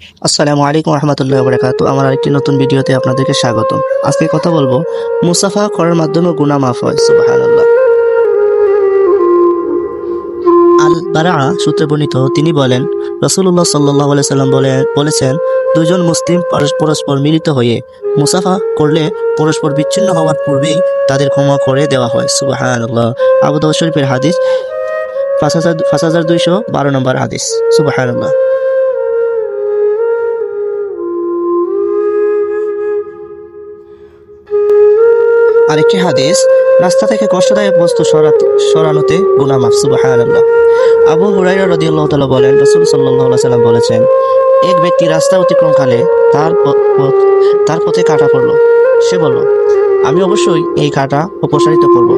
আসসালামু আলাইকুম রহমতুল্লাহ বারাকাতুহু। আমার আরেকটি নতুন ভিডিওতে আপনাদেরকে স্বাগতম। আজকে কথা বলবো মুসাফা করার মাধ্যমে গুনাহ মাফ হয়। সুবহানাল্লাহ। আল বারা সূত্রে বর্ণিত, তিনি বলেন, রাসূলুল্লাহ সাল্লাল্লাহু আলাইহি সাল্লাম বলেছেন, দুজন মুসলিম পরস্পর মিলিত হয়ে মুসাফা করলে পরস্পর বিচ্ছিন্ন হওয়ার পূর্বেই তাদের ক্ষমা করে দেওয়া হয়। সুবহানাল্লাহ। আবু দাউদ শরীফের হাদিস 5212 নম্বর হাদিস। সুবহানাল্লাহ। আরেকটি হাদিস, রাস্তা থেকে কষ্টদায়ক বস্তু সরানোতে গুনাহ মাফ। সুবহানাল্লাহ। আবু হুরায়রা রাদিয়াল্লাহু তাআলা বলেন, রাসূল সাল্লাল্লাহু আলাইহি সাল্লাম বলেছেন, এক ব্যক্তি রাস্তা অতিক্রমকালে তার পথে কাঁটা পড়ল। সে বলল, আমি অবশ্যই এই কাঁটা অপসারিত করব,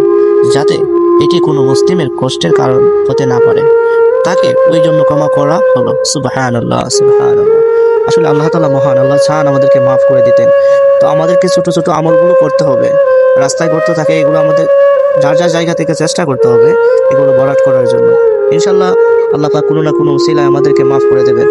যাতে এটি কোনো মুসলিমের কষ্টের কারণ হতে না পারে। তাকে ওই জন্য ক্ষমা করা হলো। সুবহানাল্লাহ, সুবহানাল্লাহ। আসলে আল্লাহ তাআলা মহান, আল্লাহ চান আমাদেরকে মাফ করে দিতেন। তো আমাদেরকে ছোট ছোট আমলগুলো করতে হবে। রাস্তায় গর্ত থাকে, এগুলো আমাদের যার যার জায়গা থেকে চেষ্টা করতে হবে এগুলো ভরাট করার জন্য। ইনশাল্লাহ আল্লাহ পাক কোনো না কোনো উসিলায় আমাদেরকে মাফ করে দেবেন।